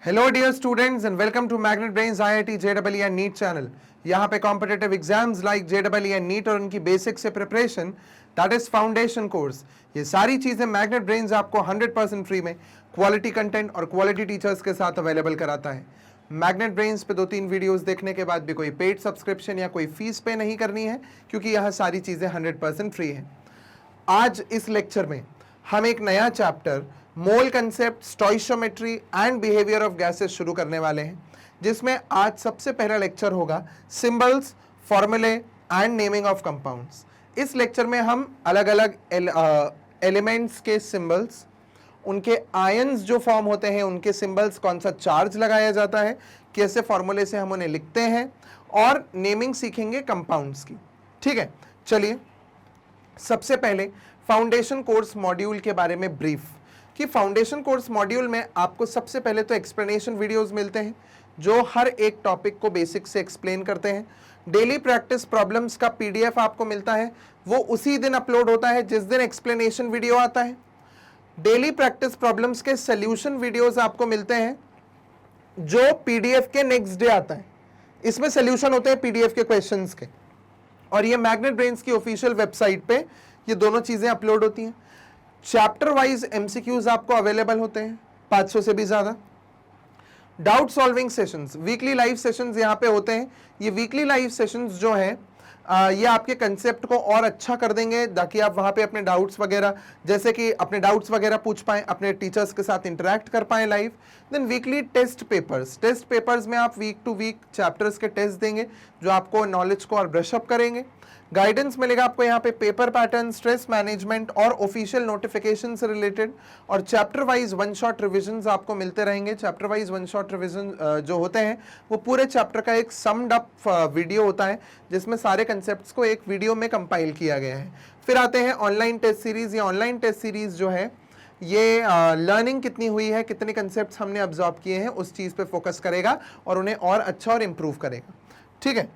Hello dear students and welcome to Magnet Brains IIT JEE and NEET channel. यहाँ पे competitive exams like JEE and NEET और उनकी basic से preparation, that is foundation course, ये सारी चीजें Magnet Brains आपको 100% फ्री में क्वालिटी कंटेंट और क्वालिटी टीचर्स के साथ अवेलेबल कराता है। मैग्नेट ब्रेन्स पे 2-3 वीडियोस देखने के बाद भी कोई पेड सब्सक्रिप्शन या कोई फीस पे नहीं करनी है, क्योंकि यह सारी चीजें 100% फ्री है। आज इस लेक्चर में हम एक नया chapter mole concept, stoichiometry and behaviour of gases शुरू करने वाले हैं, जिसमें आज सबसे पहला लेक्चर होगा सिंबल्स, फॉर्मूले एंड नेमिंग ऑफ कंपाउंड्स। इस लेक्चर में हम अलग अलग एलिमेंट्स के सिंबल्स, उनके आयंस जो फॉर्म होते हैं, उनके सिंबल्स, कौन सा चार्ज लगाया जाता है, कैसे फॉर्मूले से हम उन्हें लिखते हैं, और नेमिंग सीखेंगे कंपाउंड्स की। ठीक है, चलिए सबसे पहले फाउंडेशन कोर्स मॉड्यूल के बारे में ब्रीफ, कि फाउंडेशन कोर्स मॉड्यूल में आपको सबसे पहले तो एक्सप्लेनेशन वीडियोस मिलते हैं जो हर एक टॉपिक को बेसिक से एक्सप्लेन करते हैं। डेली प्रैक्टिस प्रॉब्लम्स का पीडीएफ आपको मिलता है, वो उसी दिन अपलोड होता है जिस दिन एक्सप्लेनेशन वीडियो आता है। डेली प्रैक्टिस प्रॉब्लम्स के सोल्यूशन वीडियोस आपको मिलते हैं जो पीडीएफ के नेक्स्ट डे आता है। इसमें सोल्यूशन होते हैं पीडीएफ के क्वेश्चंस के, और ये मैग्नेट ब्रेन्स की ऑफिशियल वेबसाइट पे ये दोनों चीजें अपलोड होती हैं। चैप्टर वाइज एमसीक्यूज आपको अवेलेबल होते हैं, 500 से भी ज्यादा। Doubt solving sessions, weekly live sessions यहाँ पे होते हैं। ये वीकली लाइव सेशंस जो हैं ये आपके कंसेप्ट को और अच्छा कर देंगे, ताकि आप वहाँ पे अपने डाउट्स वगैरह, जैसे कि अपने डाउट्स वगैरह पूछ पाएं, अपने टीचर्स के साथ इंटरेक्ट कर पाएं live. Then weekly test papers में आप वीक टू वीक चैप्टर्स के टेस्ट देंगे जो आपको नॉलेज को और ब्रशअप करेंगे। गाइडेंस मिलेगा आपको यहाँ पे पेपर पैटर्न, स्ट्रेस मैनेजमेंट और ऑफिशियल नोटिफिकेशन से रिलेटेड, और chapter wise one shot revisions आपको मिलते रहेंगे। Chapter wise one shot revision जो होते हैं वो पूरे चैप्टर का एक समड अप वीडियो होता है, जिसमें सारे कंसेप्ट्स को एक वीडियो में कंपाइल किया गया है। फिर आते हैं ऑनलाइन टेस्ट सीरीज। ये ऑनलाइन टेस्ट सीरीज जो है ये लर्निंग कितनी हुई है, कितने कंसेप्ट्स हमने अब्जॉर्ब किए हैं, उस चीज़ पे फोकस करेगा और उन्हें और अच्छा और इम्प्रूव करेगा। ठीक है,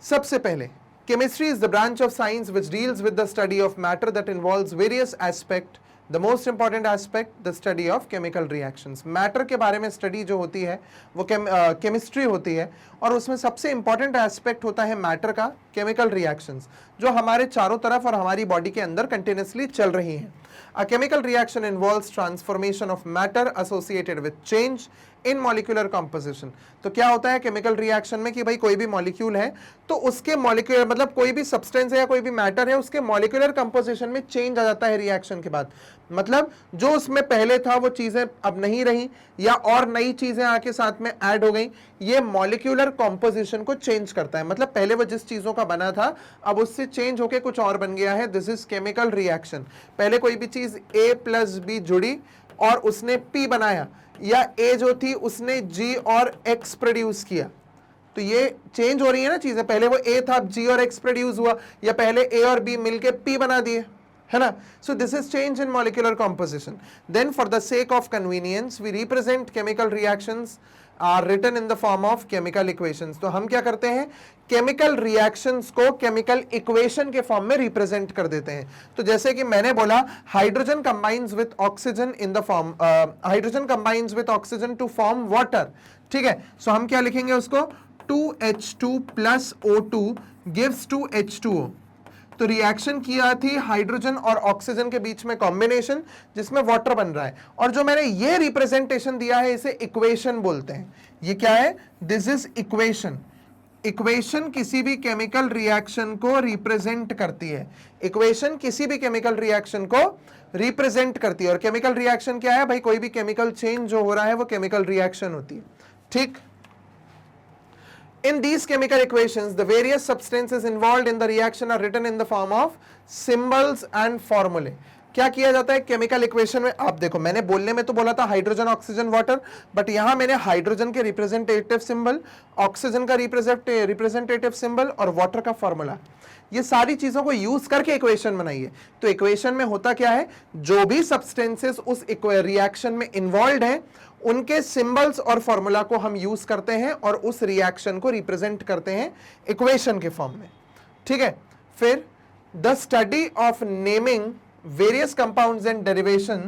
सबसे पहले chemistry is the branch of science which deals with the study of matter that involves various aspects. The most important aspect, the study of chemical reactions. Matter के बारे में स्टडी जो होती है वो केमिस्ट्री होती है, और उसमें सबसे इंपॉर्टेंट एस्पेक्ट होता है मैटर का, केमिकल रिएक्शंस, जो हमारे चारों तरफ और हमारी बॉडी के अंदर कंटिन्यूसली चल रही हैं। A chemical reaction involves transformation of matter associated with change in molecular composition. तो क्या होता है केमिकल रिएक्शन में कि भाई कोई भी मॉलिक्यूल है तो उसके मॉलिक्यूलर, मतलब कोई भी सब्सटेंस है या कोई भी मैटर है, उसके मॉलिक्यूलर कंपोजिशन में चेंज आ जाता है रिएक्शन के बाद। मतलब जो उसमें पहले था वो चीजें अब नहीं रही, या और नई चीजें आके साथ में ऐड हो गई। ये मॉलिक्यूलर कंपोजिशन को चेंज करता है, मतलब पहले वो जिस चीजों का बना था अब उससे चेंज होके कुछ और बन गया है। This is chemical reaction. पहले कोई भी चीज A + B जुड़ी और उसने P बनाया, या A जो थी उसने G और X प्रोड्यूस किया, तो ये चेंज हो रही है ना चीजें। पहले वो A था, G और X प्रोड्यूस हुआ, या पहले A और B मिलके P बना दिए, है ना। So this is change in molecular composition. Then for the sake of convenience we represent chemical reactions are written in the form of chemical equations. तो हम क्या करते हैं, केमिकल रिएक्शंस को केमिकल इक्वेशन के फॉर्म में रिप्रेजेंट कर देते हैं। तो जैसे कि मैंने बोला, hydrogen combines with oxygen in the form, hydrogen combines with oxygen to form water. ठीक है, सो हम क्या लिखेंगे उसको, 2H2 + O2 गिव्स 2H2O। तो रिएक्शन किया थी हाइड्रोजन और ऑक्सीजन के बीच में कॉम्बिनेशन, जिसमें वाटर बन रहा है, और जो मैंने ये रिप्रेजेंटेशन दिया है इसे इक्वेशन बोलते हैं। ये क्या है, दिस इज इक्वेशन। इक्वेशन किसी भी केमिकल रिएक्शन को रिप्रेजेंट करती है। इक्वेशन किसी भी केमिकल रिएक्शन को रिप्रेजेंट करती है। और केमिकल रिएक्शन क्या है भाई, कोई भी केमिकल चेंज जो हो रहा है वो केमिकल रिएक्शन होती है। ठीक, in these chemical equations the various substances involved in the reaction are written in the form of symbols and formulae. क्या किया जाता है केमिकल इक्वेशन में, आप देखो मैंने बोलने में तो बोला था हाइड्रोजन, ऑक्सीजन, वाटर, बट यहां मैंने हाइड्रोजन के रिप्रेजेंटेटिव सिंबल, ऑक्सीजन का रिप्रेजेंटेटिव सिंबल और वाटर का फॉर्मूला, ये सारी चीजों को यूज करके इक्वेशन बनाई है। तो इक्वेशन में होता क्या है, जो भी सब्सटेंसेस उस रिएक्शन में इन्वॉल्व हैं उनके सिंबल्स और फॉर्मूला को हम यूज करते हैं और उस रिएक्शन को रिप्रेजेंट करते हैं इक्वेशन के फॉर्म में। ठीक है, फिर the study of naming various compounds and derivation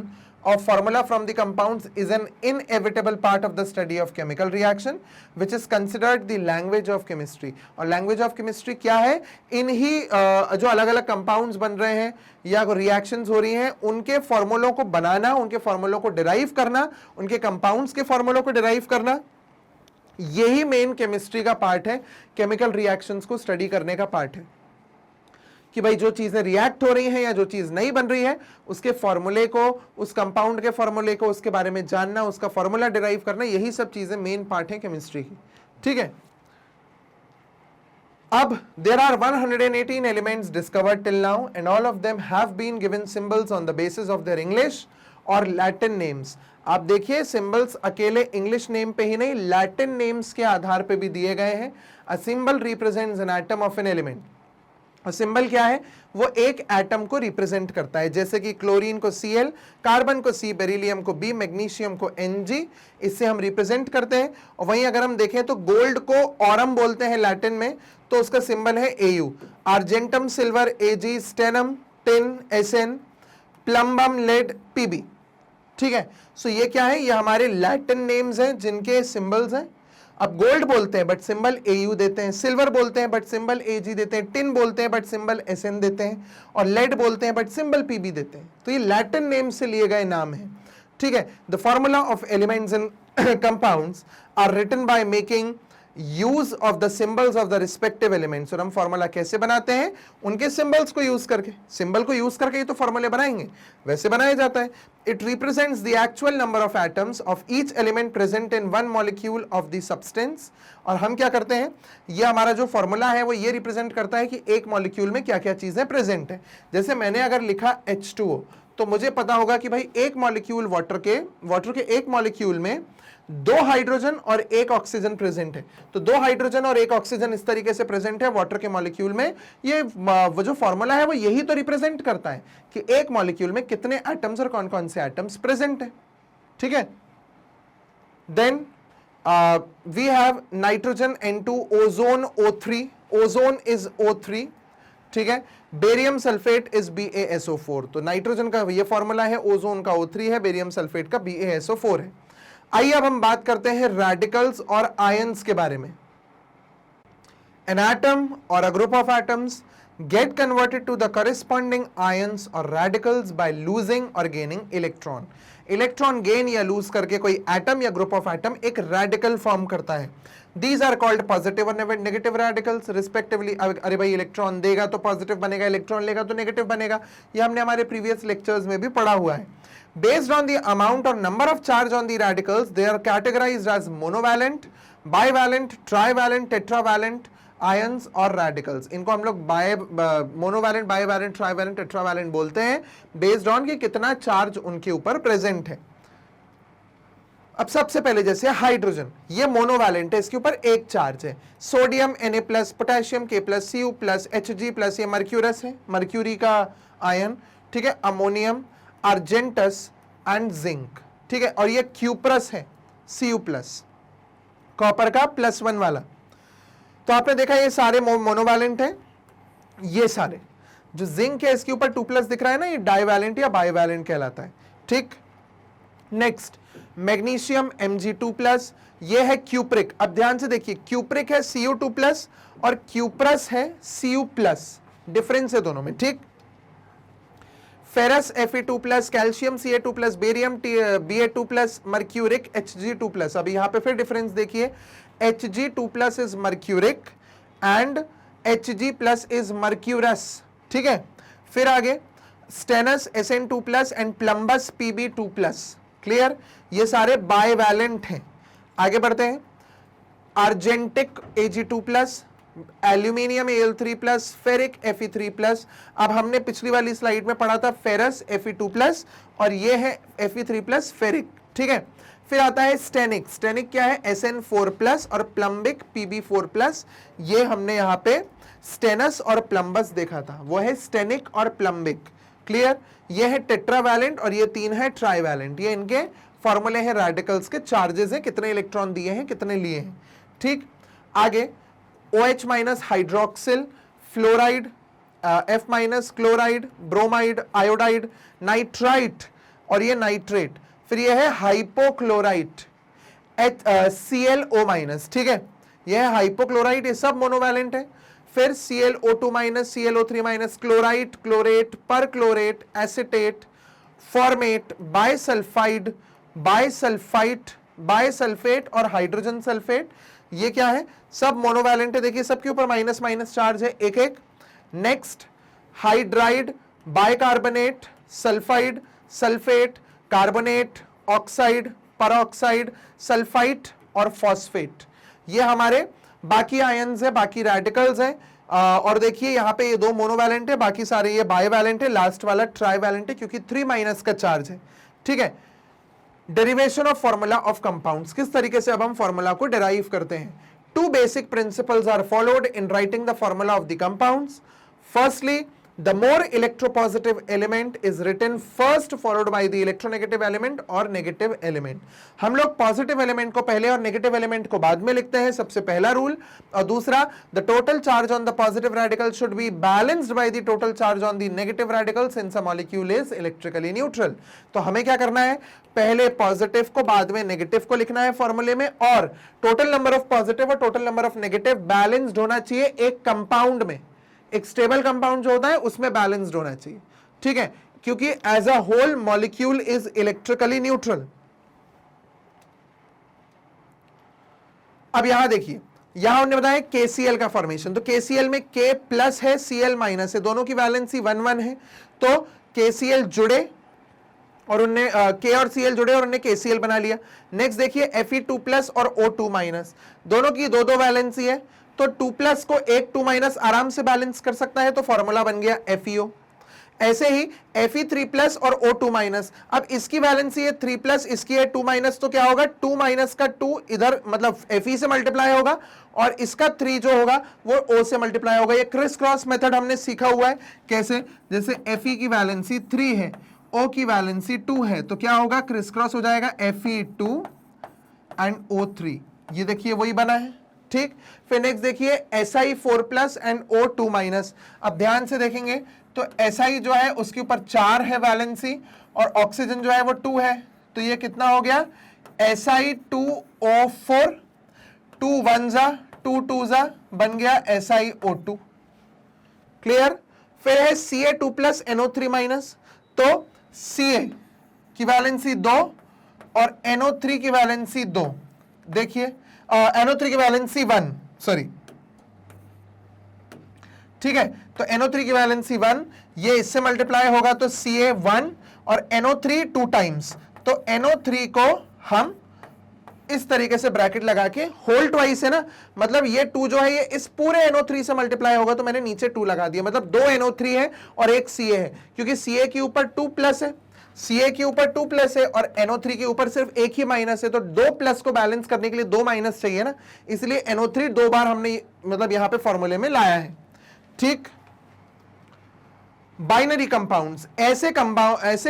of formula from the compounds is an inevitable part of the study of chemical reaction which is considered the language of chemistry. और language of chemistry क्या है? इन ही जो अलग अलग compounds बन रहे हैं या reactions हो रही हैं उनके फॉर्मूलों को बनाना, उनके फॉर्मूलों को डिराइव करना, उनके कंपाउंड्स के फॉर्मूलों को डिराइव करना, यही मेन केमिस्ट्री का पार्ट है, केमिकल रिएक्शंस को स्टडी करने का पार्ट है कि भाई जो चीजें रिएक्ट हो रही हैं या जो चीज नहीं बन रही है उसके फॉर्मूले को, उस कंपाउंड के फॉर्मूले को, उसके बारे में जानना, उसका फॉर्मूला डिराइव करना, यही सब चीजें मेन पार्ट है केमिस्ट्री की. ठीक है. अब there are 118 elements discovered till now and all of them have been given symbols on the basis of their English और Latin names. आप देखिए सिंबल्स अकेले इंग्लिश नेम पे ही नहीं, लैटिन नेम्स के आधार पे भी दिए गए हैं. A symbol represents an atom of an element. और सिंबल क्या है? वो एक एटम को रिप्रेजेंट करता है, जैसे कि क्लोरीन को Cl, कार्बन को C, बेरिलियम को B, मैग्नीशियम को Mg, इससे हम रिप्रेजेंट करते हैं. और वहीं अगर हम देखें तो गोल्ड को ऑरम बोलते हैं लैटिन में, तो उसका सिंबल है Au. Argentum silver Ag, stannum tin Sn, plumbum lead Pb. ठीक है. सो ये क्या है? ये हमारे लैटिन नेम्स हैं जिनके सिंबल्स हैं. अब गोल्ड बोलते हैं बट सिंबल Au देते हैं, सिल्वर बोलते हैं बट सिंबल Ag देते हैं, टिन बोलते हैं बट सिंबल Sn देते हैं, और लेड बोलते हैं बट सिंबल Pb देते हैं. तो ये लैटिन नेम से लिए गए नाम हैं. ठीक है. The formula of elements in compounds are written by making use of the symbols of the respective elements. और हम फॉर्मूला कैसे बनाते हैं? उनके सिंबल्स को यूज करके. सिंबल को यूज करके ही तो फॉर्मूले बनाएंगे, वैसे बनाया जाता है. It represents the actual number of atoms of each element present in one molecule of the substance. और हम क्या करते हैं? ये हमारा जो फॉर्मूला है वो ये रिप्रेजेंट करता है कि एक मॉलिक्यूल में क्या क्या चीजें प्रेजेंट है. जैसे मैंने अगर लिखा H2O तो मुझे पता होगा कि भाई एक मॉलिक्यूल वाटर के एक मॉलिक्यूल में 2 हाइड्रोजन और 1 ऑक्सीजन प्रेजेंट है. तो 2 हाइड्रोजन और 1 ऑक्सीजन इस तरीके से प्रेजेंट है वाटर के मॉलिक्यूल में. ये वो जो फॉर्मूला है वो यही तो रिप्रेजेंट करता है कि एक मॉलिक्यूल में कितने एटम्स और कौन कौन से एटम्स प्रेजेंट है. ठीक है. Then we have nitrogen N2, ozone O3, ozone is O3. ठीक है. Barium sulphate is BaSO4. तो नाइट्रोजन का ये फॉर्मूला है, ओजोन का O3 है, बेरियम सल्फेट का BaSO4 है. आइए अब हम बात करते हैं रेडिकल्स और आयंस के बारे में. एन एटम और a group of atoms get converted to the corresponding ions or radicals by losing or gaining electron. Electron gain या लूज करके कोई एटम या ग्रुप ऑफ एटम एक रेडिकल फॉर्म करता है. These are called positive और negative radicals respectively. अरे भाई इलेक्ट्रॉन देगा तो पॉजिटिव बनेगा, इलेक्ट्रॉन लेगा तो नेगेटिव बनेगा. ये हमने हमारे प्रीवियस लेक्चर्स में भी पढ़ा हुआ है. Based on the amount or number of charge on the radicals, they are categorized as monovalent, bivalent, trivalent, tetravalent ions और रेडिकल्स. इनको हम लोग मोनोवैलेंट, बाइवैलेंट, ट्राइवैलेंट, टेट्रावैलेंट बोलते हैं बेस्ड ऑन कि कितना चार्ज उनके ऊपर प्रेजेंट है. अब सबसे पहले जैसे हाइड्रोजन, ये मोनोवैलेंट है, इसके ऊपर एक चार्ज है. Sodium Na+, potassium K+, Cu+, Hg+, ये मर्क्यूरस है, मर्क्यूरी का आयन. ठीक है. Ammonium, argentous and zinc. ठीक है. और ये क्यूप्रस है, Cu+, कॉपर का +1 वाला. तो आपने देखा ये सारे मोनोवैलेंट हैं. ये सारे जो जिंक है इसके ऊपर 2+ दिख रहा है ना, ये डाइवैलेंट या बाइवैलेंट कहलाता है. ठीक. नेक्स्ट मैग्नीशियम Mg2+, ये है क्यूप्रिक. अब ध्यान से देखिए, क्यूप्रिक है Cu2+ और क्यूप्रस है Cu+. डिफरेंस है दोनों में. ठीक. Ferrous Fe2+, calcium Ca2+, barium Ba2+, mercuric Hg2+. अब यहां पे फिर डिफरेंस देखिए, Hg2+ is mercuric and Hg+ is mercurous. ठीक है. फिर आगे stannous Sn2+ and प्लम्बस Pb2+. Clear. ये सारे बाइवैलेंट हैं. आगे बढ़ते हैं. आर्जेंटिक Ag2+, aluminium Al3+, ferric Fe3+. अब हमने पिछली वाली स्लाइड में पढ़ा था फेरस Fe2+ और ये है Fe3+ फेरिक. ठीक है. फिर आता है स्टेनिक. स्टेनिक क्या है? Sn4+ और प्लम्बिक Pb4+. ये हमने यहां पे स्टेनस और प्लम्बस देखा था, वो है स्टेनिक और प्लम्बिक. क्लियर. ये है टेट्रावैलेंट और ये 3 है ट्राइवैलेंट. ये इनके फॉर्मूले हैं, रेडिकल्स के चार्जेस हैं, कितने इलेक्ट्रॉन दिए हैं, कितने लिए हैं. ठीक. आगे OH- hydroxyl, fluoride, F- chloride, bromide, iodide, nitrite, और ये नाइट्रेट, फिर ये है हाइपोक्लोराइट ClO माइनस, ठीक है, ये है हाइपोक्लोराइट, ये सब मोनोवैलेंट है। फिर ClO2 minus, ClO3 minus, chlorite, chlorate, पर क्लोरेट, एसिटेट, फॉर्मेट, बायसल्फाइड, बायसल्फाइट, बायसल्फेट और हाइड्रोजन सल्फेट, ये क्या है, सब मोनोवैलेंट है। देखिए सबके ऊपर माइनस माइनस चार्ज है एक एक। Next hydride, bicarbonate, sulphide, sulphate, carbonate, oxide, peroxide, sulphite और फॉस्फेट, ये हमारे बाकी आयंस है, बाकी रेडिकल्स हैं। और देखिए यहाँ पे ये दो मोनोवैलेंट है, बाकी सारे ये बाइवैलेंट है, लास्ट वाला ट्राइवैलेंट है क्योंकि 3 माइनस का चार्ज है, ठीक है। Derivation of formula of compounds, किस तरीके से अब हम फॉर्मूला को डेराइव करते हैं। Two basic principles are followed in writing the formula of the compounds. Firstly, the more electropositive element is written first followed by the electronegative element or negative element। हम लोग पॉजिटिव एलिमेंट को पहले और negative element को बाद में लिखते हैं, सबसे पहला रूल। और दूसरा, the total charge on the positive radical should be balanced by the total charge on the negative radical since a molecule is electrically neutral। तो हमें क्या करना है, पहले पॉजिटिव को बाद में नेगेटिव को लिखना है फॉर्मूले में, और टोटल नंबर ऑफ पॉजिटिव और total number of negative balanced होना चाहिए एक कंपाउंड में। एक स्टेबल कंपाउंड जो होता है उसमें बैलेंस्ड होना चाहिए, ठीक है, क्योंकि as a whole molecule is electrically neutral. अब यहां देखिए, यहां हमने बताया KCl का फॉर्मेशन, तो KCl में K प्लस है, Cl माइनस है, दोनों की वैलेंसी 1-1 है, तो KCl जुड़े और उनने K और Cl जुड़े और उन्होंने KCl बना लिया। नेक्स्ट देखिए Fe2 प्लस और O2 माइनस, दोनों की 2-2 वैलेंसी है, तो 2 प्लस को एक 2 माइनस आराम से बैलेंस कर सकता है, तो फॉर्मूला बन गया FeO। ऐसे ही Fe3 प्लस और O2 माइनस, अब इसकी वैलेंसी है 3 प्लस, इसकी है 2 माइनस, तो क्या होगा, 2 माइनस का 2 इधर मतलब Fe से मल्टीप्लाई होगा और इसका 3 जो होगा वो O से मल्टीप्लाई होगा। ये क्रिस क्रॉस मेथड हमने सीखा हुआ है, कैसे, जैसे Fe की वैलेंसी 3 है, O की वैलेंसी 2 है, तो क्या होगा, क्रिस क्रॉस हो जाएगा Fe2 एंड O3, ये देखिए वही बना है, ठीक। फिर नेक्स्ट देखिए Si4 plus and O2 minus, अब ध्यान से देखेंगे तो Si जो है उसके ऊपर 4 है वैलेंसी और ऑक्सीजन जो है वो 2 है, तो ये कितना हो गया, Si2O4, 2 1 जा 2 2 जा, बन गया SiO2, क्लियर। फिर है Ca2 प्लस NO3 माइनस, तो Ca की वैलेंसी 2 और NO3 की वैलेंसी 2, देखिए NO3 की वैलेंसी 1, सॉरी, ठीक है, तो NO3 की वैलेंसी 1, ये इससे मल्टीप्लाई होगा तो Ca1 और NO3 2 टाइम्स, तो NO3 को हम इस तरीके से ब्रैकेट लगा के, होल ट्वाइस है ना, मतलब ये 2 जो है ये इस पूरे NO3 से मल्टीप्लाई होगा, तो मैंने नीचे 2 लगा दिया, मतलब 2 NO3 है और एक Ca है, क्योंकि Ca के ऊपर 2 प्लस है, Ca के ऊपर 2 प्लस है और NO3 के ऊपर सिर्फ एक ही माइनस है, तो 2 प्लस को बैलेंस करने के लिए 2 माइनस चाहिए ना, इसलिए NO3 2 बार हमने मतलब यहां पे फॉर्मूले में लाया है, ठीक। बाइनरी कंपाउंड्स, ऐसे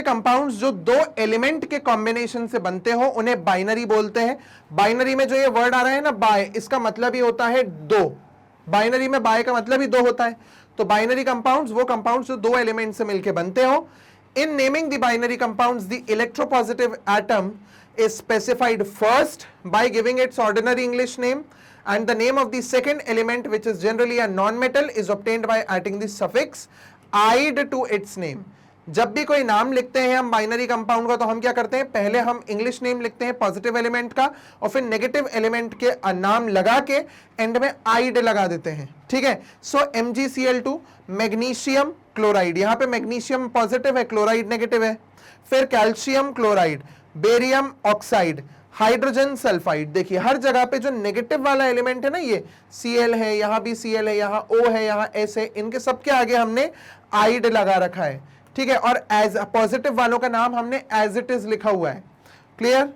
कंपाउंड्स जो 2 एलिमेंट के कॉम्बिनेशन से बनते हो उन्हें बाइनरी बोलते हैं। बाइनरी में जो ये वर्ड आ रहा है ना बाय, इसका मतलब ही होता है 2, बाइनरी में बाय का मतलब ही 2 होता है, तो बाइनरी कंपाउंड्स वो कंपाउंड्स जो 2 एलिमेंट से मिलकर बनते हो। In naming the binary compounds, the electropositive atom is specified first by giving its ordinary English name, and the name of the second element, which is generally a non-metal, is obtained by adding the suffix "ide" to its name। जब भी कोई नाम लिखते हैं हम binary compound का, तो हम क्या करते हैं, पहले हम इंग्लिश नेम लिखते हैं पॉजिटिव एलिमेंट का और फिर नेगेटिव एलिमेंट के नाम लगा के एंड में आइड लगा देते हैं, ठीक है। सो MgCl2 मैग्नीशियम क्लोराइड, यहां पे मैग्नीशियम पॉजिटिव है, क्लोराइड नेगेटिव है। फिर calcium chloride, barium oxide, hydrogen sulphide, देखिए हर जगह पे जो नेगेटिव वाला एलिमेंट है ना, ये Cl है, यहां भी Cl है, यहां O है, यहां S है, इनके सबके आगे हमने आइड लगा रखा है, ठीक है, और एज पॉजिटिव वालों का नाम हमने एज इट इज लिखा हुआ है, क्लियर।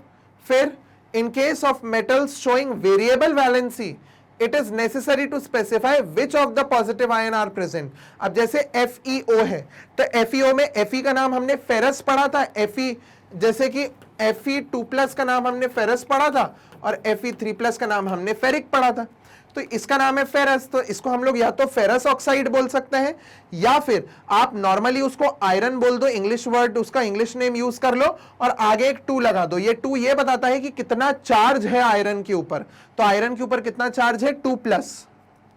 फिर in case of metals showing variable valency, it is necessary to specify which of the positive ion are present. अब जैसे FeO है, तो FeO में Fe का नाम हमने फेरस पढ़ा था, Fe जैसे कि Fe2+ का नाम हमने फेरस पढ़ा था और Fe3+ का नाम हमने फेरिक पढ़ा था। तो इसका नाम है फेरस, तो इसको हम लोग या तो फेरस ऑक्साइड बोल सकते हैं या फिर आप नॉर्मली उसको आयरन बोल दो, इंग्लिश वर्ड उसका इंग्लिश नेम यूज कर लो और आगे एक 2 लगा दो। ये 2 ये बताता है कि कितना चार्ज है आयरन के ऊपर, तो आयरन के ऊपर कितना चार्ज है 2+,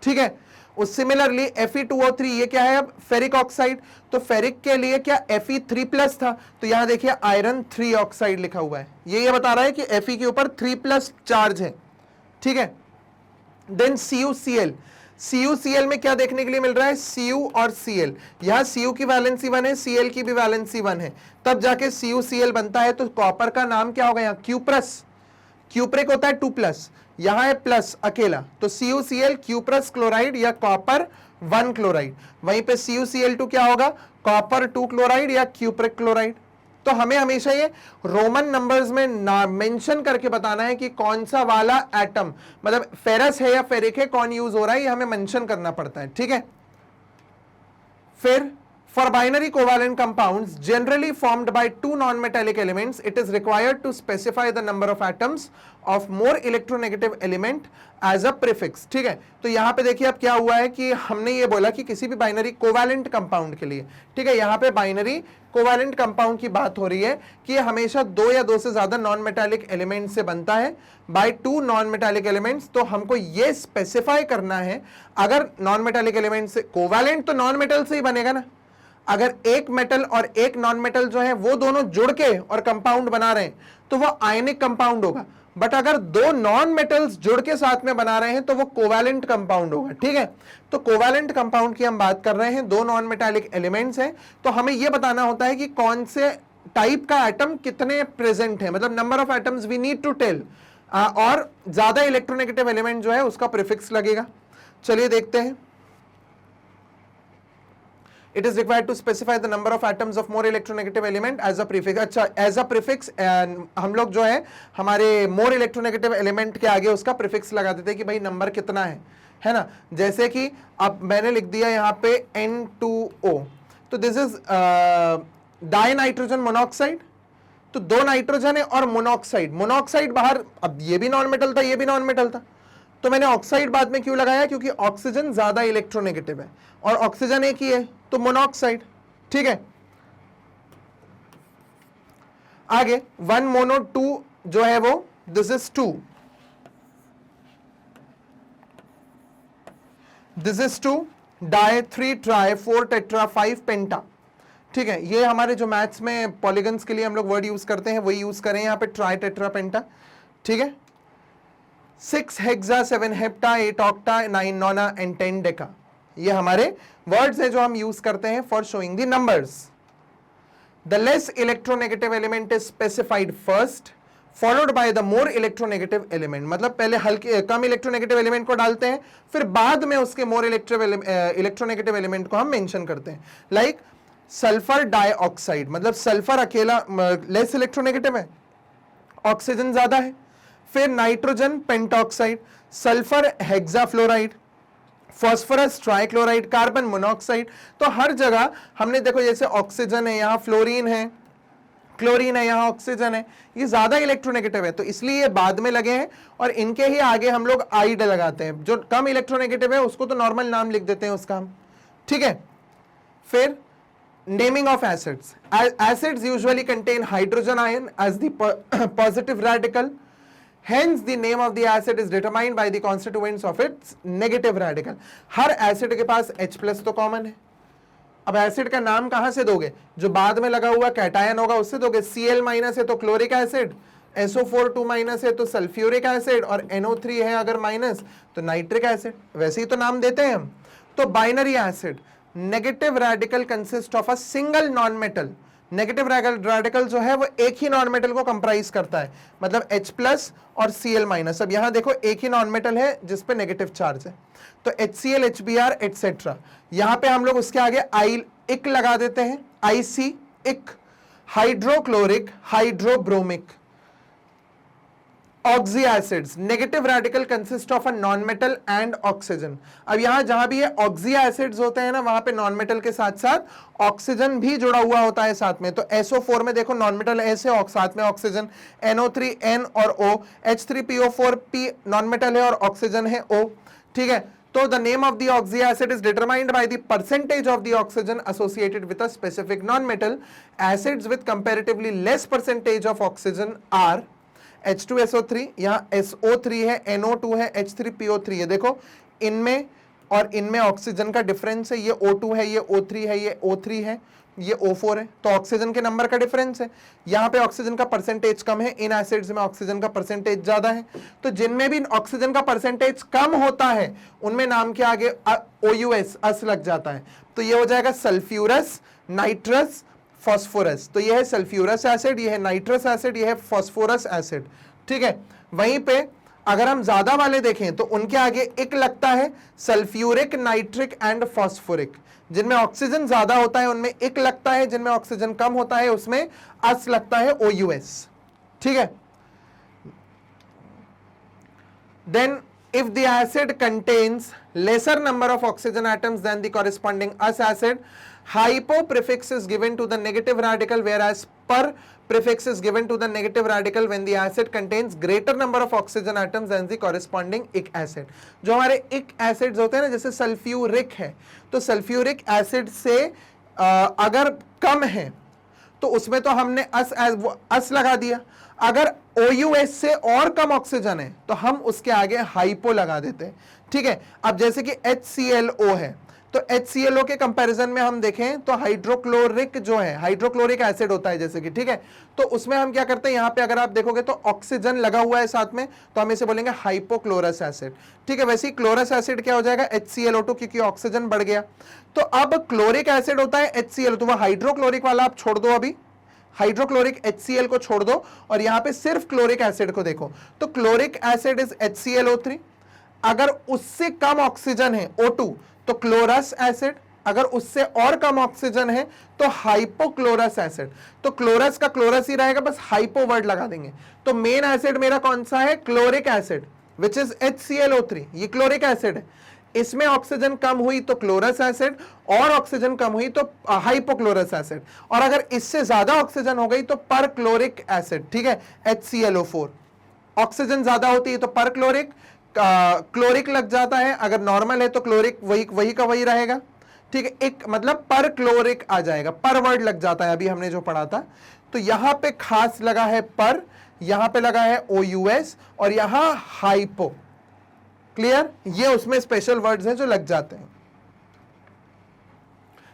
ठीक है। उस सिमिलरली Fe2O3 ये क्या है अब फेरिक ऑक्साइड, तो फेरिक के लिए क्या Fe3+ था, तो यहां देखिए आयरन 3 ऑक्साइड लिखा हुआ है, ये बता रहा है कि Fe के ऊपर 3+ चार्ज है, ठीक है। देन CuCl, CuCl में क्या देखने के लिए मिल रहा है, Cu और Cl, यहां Cu की वैलेंसी 1 है, Cl की भी वैलेंसी 1 है, तब जाके CuCl बनता है। तो कॉपर का नाम क्या होगा यहाँ, क्यूप्रस, क्यूप्रिक होता है 2+, यहां है प्लस अकेला, तो CuCl क्यूप्रस क्लोराइड या कॉपर 1 क्लोराइड, वहीं पे CuCl2 क्या होगा, कॉपर 2 क्लोराइड या क्यूप्रिक क्लोराइड। तो हमें हमेशा ये रोमन नंबर्स में ना मेंशन करके बताना है कि कौन सा वाला एटम, मतलब फेरस है या फेरिक है, कौन यूज हो रहा है, ये हमें मेंशन करना पड़ता है, ठीक है। फिर for binary covalent compounds generally formed by 2 non-metallic elements, it is required to specify the number of atoms of more electronegative element as a prefix, ठीक है। तो यहां पे देखिए अब क्या हुआ है कि हमने ये बोला कि किसी भी बाइनरी कोवैलेंट कंपाउंड के लिए, ठीक है, यहां पे बाइनरी कोवैलेंट कंपाउंड की बात हो रही है कि ये हमेशा 2 या 2 से ज्यादा नॉन मेटालिक एलिमेंट से बनता है, बाय 2 नॉन मेटालिक एलिमेंट्स। तो हमको ये स्पेसिफाई करना है, अगर नॉन मेटालिक एलिमेंट से कोवैलेंट तो नॉन मेटल से ही बनेगा ना, अगर एक मेटल और एक नॉन मेटल जो है वो दोनों जुड़ के और कंपाउंड बना रहे हैं तो वो आयनिक कंपाउंड होगा, बट अगर 2 नॉन मेटल्स जुड़ के साथ में बना रहे हैं तो वो कोवैलेंट कंपाउंड होगा, ठीक है। तो कोवैलेंट कंपाउंड की हम बात कर रहे हैं, 2 नॉन मेटालिक एलिमेंट्स हैं, तो हमें यह बताना होता है कि कौन से टाइप का एटम कितने प्रेजेंट है, मतलब number of atoms we need to tell, और ज्यादा इलेक्ट्रोनेगेटिव एलिमेंट जो है उसका प्रीफिक्स लगेगा। चलिए देखते हैं। It is required to specify the number of atoms of more electronegative element as a prefix। अच्छा, as a prefix हम लोग जो है हमारे more electronegative element के आगे उसका prefix लगा देते हैं कि भाई नंबर कितना है ना। जैसे कि अब मैंने लिख दिया यहाँ पे N2O, तो this is die nitrogen monoxide, तो 2 नाइट्रोजन है और मोनोऑक्साइड, मोनोऑक्साइड बाहर, अब ये भी नॉन मेटल था ये भी नॉन मेटल था, तो मैंने ऑक्साइड बाद में क्यों लगाया, क्योंकि ऑक्सीजन ज्यादा इलेक्ट्रोनेगेटिव है और ऑक्सीजन एक ही है, तो मोनोऑक्साइड, ठीक है। आगे 1 मोनो 2 जो है वो this is 2, this is 2 di 3 tri 4 tetra 5 penta, ठीक है। ये हमारे जो मैथ्स में पॉलीगन्स के लिए हम लोग वर्ड यूज करते हैं वही यूज करें यहाँ पे, ट्राई टेट्रा पेंटा, ठीक है। 6 hexa 7 hepta 8 octa 9 nona and 10 deca, ये हमारे वर्ड्स हैं जो हम यूज करते हैं for showing the numbers. The less electronegative element is specified first followed by the more electronegative element, मतलब पहले हल्के कम इलेक्ट्रोनेगेटिव एलिमेंट को डालते हैं फिर बाद में उसके मोर इलेक्ट्रोनेगेटिव एलिमेंट को हम मेंशन करते हैं। लाइक सल्फर डाइऑक्साइड, मतलब सल्फर अकेला लेस इलेक्ट्रोनेगेटिव है, ऑक्सीजन ज्यादा है। फिर nitrogen pentoxide, sulphur hexafluoride, phosphorus trichloride, carbon monoxide. तो हर जगह हमने देखो जैसे ऑक्सीजन है यहाँ फ्लोरीन है, क्लोरीन है यहाँ ऑक्सीजन है, ये ज्यादा इलेक्ट्रोनेगेटिव है तो इसलिए ये बाद में लगे हैं और इनके ही आगे हम लोग आइड लगाते हैं। जो कम इलेक्ट्रोनेगेटिव है उसको तो नॉर्मल नाम लिख देते हैं उसका हम, ठीक है। फिर naming of acids, acids usually contain hydrogen ion as the positive radical, hence the name of the acid is determined by the constituents of its negative radical। Her acid के पास H+ तो कॉमन है, अब acid का नाम कहां से दोगे, जो बाद में लगा हुआ कैटायन होगा उससे दोगे। Cl- है तो क्लोरिक एसिड, SO4 2- है तो सल्फ्यूरिक एसिड और NO3 है अगर माइनस तो नाइट्रिक एसिड, वैसे ही तो नाम देते हैं हम। तो binary acid negative radical consist of a single non metal, negative radical जो है वो एक ही नॉन मेटल को कंप्राइज करता है, मतलब H+ और Cl-। अब यहां देखो एक ही नॉन मेटल है जिसपे नेगेटिव चार्ज है, तो HCl HBr एटसेट्रा, यहां पे हम लोग उसके आगे इक लगा देते हैं, IC इक, hydrochloric hydrobromic, oxy acids, negative radical consist of a non metal and oxygen. अब यहां जहां भी ये ऑक्सी एसिड्स होते हैं ना, वहां पे नॉन मेटल के साथ साथ ऑक्सीजन भी जुड़ा हुआ होता है साथ में। तो SO4 में देखो नॉन मेटल S है, साथ में ऑक्सीजन, NO3 N और O, H3PO4 P non metal है और ऑक्सीजन है O, ठीक है। तो the name of the oxy acid is determined by the percentage of the oxygen associated with a specific non metal. Acids with comparatively less percentage of oxygen are H2SO3, यहाँ SO3 है, NO2 है, H3PO3 है। देखो इनमें और इनमें oxygen का difference है, ये O2 है, ये O3 है, ये O3 है, ये O4 है, तो ऑक्सीजन के नंबर का डिफरेंस है। यहाँ पे ऑक्सीजन का परसेंटेज कम है, इन एसिड्स में ऑक्सीजन का परसेंटेज ज्यादा है। तो जिनमें भी ऑक्सीजन का परसेंटेज कम होता है उनमें नाम के आगे OUS अस लग जाता है। तो ये हो जाएगा सल्फ्यूरस, नाइट्रस, फॉस्फोरस। तो ये है सल्फ्यूरस एसिड, ये है नाइट्रस एसिड, ये है फॉस्फोरस एसिड, ठीक है। वहीं पे अगर हम ज्यादा वाले देखें तो उनके आगे एक लगता है सल्फ्यूरिक, नाइट्रिक एंड फॉस्फोरिक। जिनमें ऑक्सीजन ज्यादा होता है उनमें एक लगता है, जिनमें ऑक्सीजन कम होता है उसमें अस लगता है, OUS, ठीक है। Then if the acid contains lesser number of oxygen atoms than the corresponding us acid, hypo prefix is given to the negative radical, whereas per prefix is given to the negative radical when the acid contains greater number of oxygen atoms than the corresponding ic acid। जो हमारे ic acids होते हैं ना, जैसे sulphuric है, तो sulphuric acid से अगर कम है तो उसमें तो हमने अस लगा दिया। अगर OUS से और कम ऑक्सीजन है तो हम उसके आगे हाइपो लगा देते हैं, ठीक है। अब जैसे कि HClO है, तो HClO के कंपैरिजन में हम देखें तो हाइड्रोक्लोरिक जो है, हाइड्रोक्लोरिक एसिड होता है जैसे कि, ठीक है। तो उसमें हम क्या करते हैं, यहां पे अगर आप देखोगे तो ऑक्सीजन लगा हुआ है साथ में, तो हम इसे बोलेंगे हाइपोक्लोरस एसिड, ठीक है। वैसे ही क्लोरस एसिड क्या हो जाएगा, HClO2, क्योंकि ऑक्सीजन बढ़ गया। तो अब क्लोरिक एसिड होता है HCl, तो वह हाइड्रोक्लोरिक वाला आप छोड़ दो, अभी हाइड्रोक्लोरिक HCl को छोड़ दो और यहां पे सिर्फ क्लोरिक एसिड को देखो। तो क्लोरिक एसिड इज HClO3। अगर उससे कम ऑक्सीजन है O2 तो क्लोरस एसिड, अगर उससे और कम ऑक्सीजन है तो हाइपोक्लोरस एसिड। तो क्लोरस का क्लोरस ही रहेगा, बस हाइपो वर्ड लगा देंगे। तो मेन एसिड मेरा कौन सा है, chloric acid, which is HClO3, ये क्लोरिक एसिड है। इसमें ऑक्सीजन कम हुई तो क्लोरस एसिड, और ऑक्सीजन कम हुई तो हाइपोक्लोरस एसिड, और अगर इससे ज्यादा ऑक्सीजन हो गई तो पर क्लोरिक एसिड, ठीक है, HClO4। ऑक्सीजन ज्यादा होती है तो पर क्लोरिक, क्लोरिक लग जाता है, अगर नॉर्मल है तो क्लोरिक वही का वही रहेगा, ठीक है। एक मतलब पर क्लोरिक आ जाएगा, पर वर्ड लग जाता है, अभी हमने जो पढ़ा था। तो यहां पे खास लगा है पर, यहां पे लगा है OUS और यहां हाइपो, क्लियर। ये उसमें स्पेशल वर्ड्स हैं जो लग जाते हैं।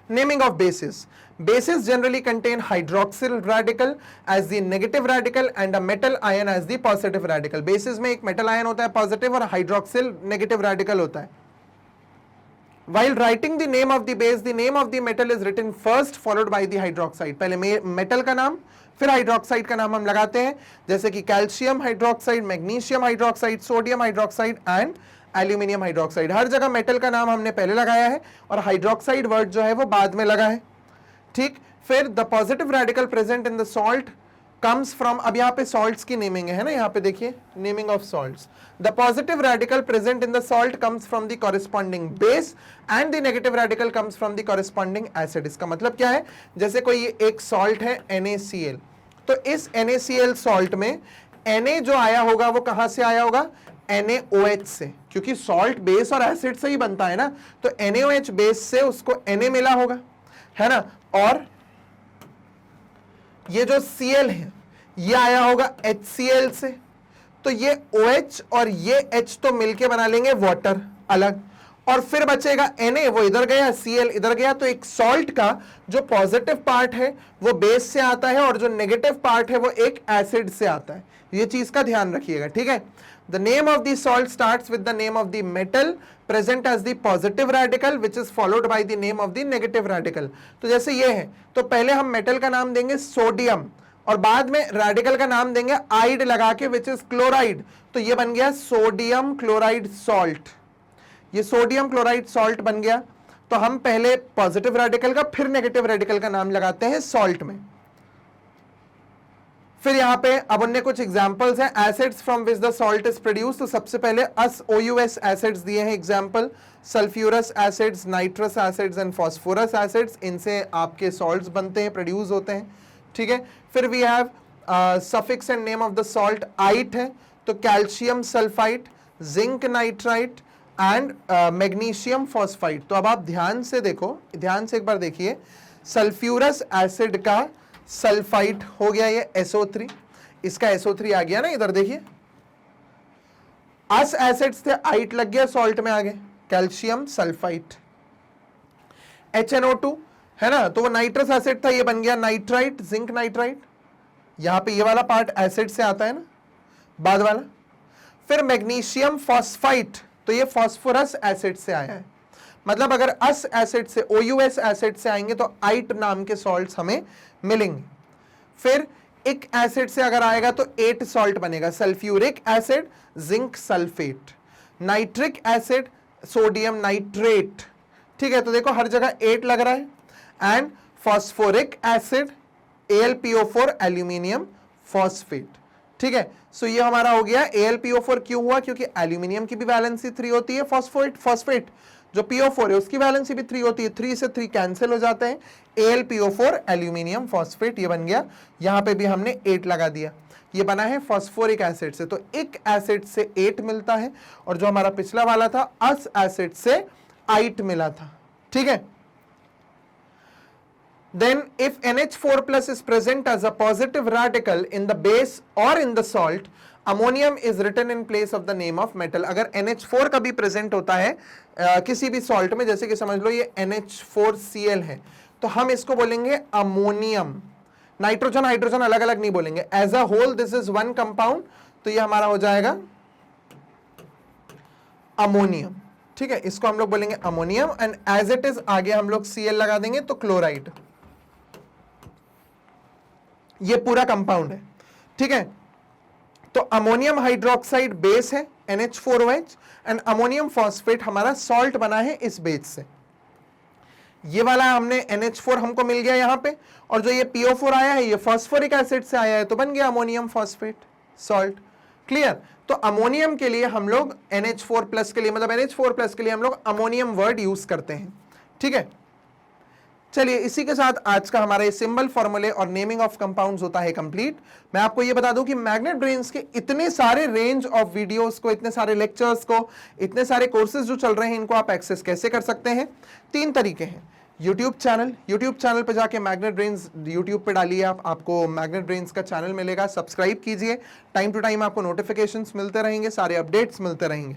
Naming of basis. Bases generally contain hydroxyl radical as the negative radical and a metal ion as the positive radical. Bases में एक metal ion होता है positive और hydroxyl negative radical होता है। While writing the name of the base, the name of the metal is written first followed by the hydroxide. पहले metal का नाम फिर हाइड्रोक्साइड का नाम हम लगाते हैं, जैसे कि calcium hydroxide, magnesium hydroxide, sodium hydroxide and aluminium hydroxide. हर जगह मेटल का नाम हमने पहले लगाया है और हाइड्रोक्साइड वर्ड जो है वो बाद में लगा है, ठीक। फिर the positive radical present in the salt comes from, अब यहाँ पे सॉल्ट्स की नेमिंग है ना, यहाँ पे देखिए naming of salts. The positive radical present in the salt comes from the corresponding base and the negative radical comes from the corresponding acid. इसका मतलब क्या है, जैसे कोई एक सॉल्ट है NaCl, तो इस NaCl सॉल्ट में Na जो आया होगा वो कहां से आया होगा, NaOH से, क्योंकि सॉल्ट बेस और एसिड से ही बनता है ना, तो NaOH बेस से उसको Na मिला होगा, है ना। और ये जो Cl है ये आया होगा HCl से, तो ये OH और ये H तो मिलके बना लेंगे वाटर अलग, और फिर बचेगा Na, वो इधर गया, Cl इधर गया। तो एक सॉल्ट का जो पॉजिटिव पार्ट है वो बेस से आता है और जो नेगेटिव पार्ट है वो एक एसिड से आता है, ये चीज का ध्यान रखिएगा, ठीक है। The name of the salt starts with the name of the metal present as the positive radical which is followed by the name of the negative radical. तो जैसे ये है, तो पहले हम मेटल का नाम देंगे सोडियम और बाद में रेडिकल का नाम देंगे आइड लगा के, विच इज क्लोराइड। तो ये बन गया सोडियम क्लोराइड सॉल्ट, ये सोडियम क्लोराइड सॉल्ट बन गया। तो हम पहले पॉजिटिव रेडिकल का फिर नेगेटिव रेडिकल का नाम लगाते हैं सॉल्ट में। फिर यहाँ पे अब उनने कुछ एग्जांपल्स हैं, acids from which the salt is produce. तो सबसे पहले SOUS एसिड्स दिए हैं example, sulphurous acids, nitrous acids and phosphorus acids, इनसे आपके सॉल्ट्स बनते हैं, प्रोड्यूस होते हैं, ठीक है। फिर we have suffix and name of the salt ite है, तो calcium sulphite, zinc nitrite and magnesium phosphite. तो अब आप ध्यान से देखो, ध्यान से एक बार देखिए, सल्फ्यूरस एसिड का सल्फाइट हो गया ये SO3, इसका SO3 आ गया ना, इधर देखिए, अस एसिड से आइट लग गया, सॉल्ट में आ गए, कैल्शियम सल्फाइट। HNO2 है ना, तो वो नाइट्रस एसिड था, ये बन गया नाइट्राइट, जिंक नाइट्राइट। यहां पे ये वाला पार्ट एसिड से आता है ना, बाद वाला। फिर मैग्नीशियम फॉस्फाइट, तो ये फॉस्फोरस एसिड से आया है, मतलब अगर अस एसिड से, OUS एसिड से आएंगे तो आइट नाम के सॉल्ट्स हमें मिलेंगे। फिर इक एसिड से अगर आएगा तो 8 सॉल्ट बनेगा, sulphuric acid, zinc sulphate, nitric acid, sodium nitrate, ठीक है। तो देखो हर जगह 8 लग रहा है। And phosphoric acid, AlPO4 aluminium phosphate, ठीक है। सो ये हमारा हो गया AlPO4, क्यों हुआ, क्योंकि एल्यूमिनियम की भी वैलेंसी 3 होती है, फॉस्फेट जो PO4 है उसकी वैलेंसी भी 3 होती है, 3 से 3 कैंसिल हो जाते हैं, AlPO4 एल्यूमिनियम फॉस्फेट, ये बन गया। यहां पे भी हमने 8 लगा दिया, ये बना है फॉस्फोरिक एसिड से, तो एक एसिड से 8 मिलता है, और जो हमारा पिछला वाला था अस एसिड से 8 मिला था, ठीक है। Then if NH4 plus is present as a positive radical in the base or in the salt, ammonium is written in place of the name of metal। अगर NH4 का भी प्रेजेंट होता है किसी भी सॉल्ट में, जैसे कि समझ लो ये NH4Cl है, तो हम इसको बोलेंगे अमोनियम। नाइट्रोजन हाइड्रोजन अलग अलग नहीं बोलेंगे, as a whole this is one compound, तो ये हमारा हो जाएगा अमोनियम, ठीक है। इसको हम लोग बोलेंगे ammonium, and as it is आगे हम लोग Cl लगा देंगे, तो क्लोराइड, ये पूरा कंपाउंड है, ठीक है। तो अमोनियम हाइड्रोक्साइड बेस है NH4OH, एंड अमोनियम फॉस्फेट हमारा सॉल्ट बना है इस बेस से। ये वाला हमने NH4 हमको मिल गया यहां पे, और जो ये PO4 आया है ये फॉस्फोरिक एसिड से आया है, तो बन गया अमोनियम फॉस्फेट सॉल्ट। क्लियर। तो अमोनियम के लिए हम लोग NH4 प्लस के लिए, मतलब NH4 प्लस के लिए हम लोग अमोनियम वर्ड यूज करते हैं, ठीक है। चलिए इसी के साथ आज का हमारा ये सिंबल फॉर्मूले और नेमिंग ऑफ कंपाउंड्स होता है कंप्लीट। मैं आपको ये बता दूं कि मैग्नेट ब्रेन्स के इतने सारे रेंज ऑफ वीडियोस को, इतने सारे लेक्चर्स को, इतने सारे कोर्सेज जो चल रहे हैं, इनको आप एक्सेस कैसे कर सकते हैं। 3 तरीके हैं। यूट्यूब चैनल पे जाके मैग्नेट ब्रेन्स यूट्यूब पे डालिए, आपको मैग्नेट ब्रेन्स का चैनल मिलेगा, सब्सक्राइब कीजिए, टाइम टू टाइम आपको नोटिफिकेशंस मिलते रहेंगे, सारे अपडेट्स मिलते रहेंगे।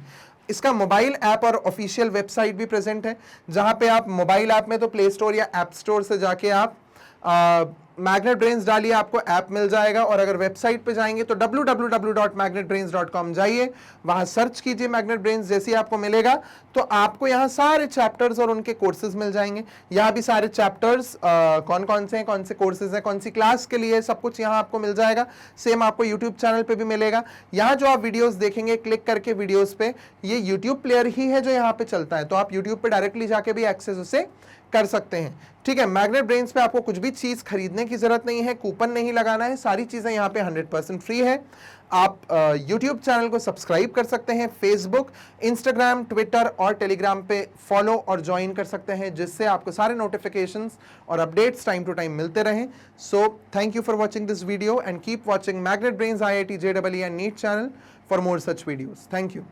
इसका मोबाइल ऐप और ऑफिशियल वेबसाइट भी प्रेजेंट है, जहां पे आप मोबाइल ऐप में तो प्ले स्टोर या ऐप स्टोर से जाके आप मैग्नेट ब्रेन्स डालिए, आपको ऐप मिल जाएगा। और अगर वेबसाइट पे जाएंगे तो www.magnetbrains.com जाइए, वहां सर्च कीजिए मैग्नेट ब्रेन्स, जैसे ही आपको मिलेगा तो आपको यहाँ सारे चैप्टर्स और उनके कोर्सेज मिल जाएंगे। यहाँ भी सारे चैप्टर्स कौन कौन से हैं, कौन से कोर्सेज हैं, कौन सी क्लास के लिए, सब कुछ यहाँ आपको मिल जाएगा। सेम आपको यूट्यूब चैनल पे भी मिलेगा। यहाँ जो आप वीडियोस देखेंगे क्लिक करके वीडियोस पे, ये यूट्यूब प्लेयर ही है जो यहाँ पे चलता है, तो आप यूट्यूब पे डायरेक्टली जाके भी एक्सेस उसे कर सकते हैं, ठीक है। मैग्नेट ब्रेन्स पे आपको कुछ भी चीज खरीदने की जरूरत नहीं है, कूपन नहीं लगाना है, सारी चीजें यहाँ पे 100% फ्री है। आप यूट्यूब चैनल को सब्सक्राइब कर सकते हैं, फेसबुक, इंस्टाग्राम, ट्विटर और टेलीग्राम पे फॉलो और ज्वाइन कर सकते हैं, जिससे आपको सारे नोटिफिकेशंस और अपडेट्स टाइम टू टाइम मिलते रहें। So thank you for watching this video and keep watching Magnet Brains IIT JEE and NEET channel for more such videos. Thank you.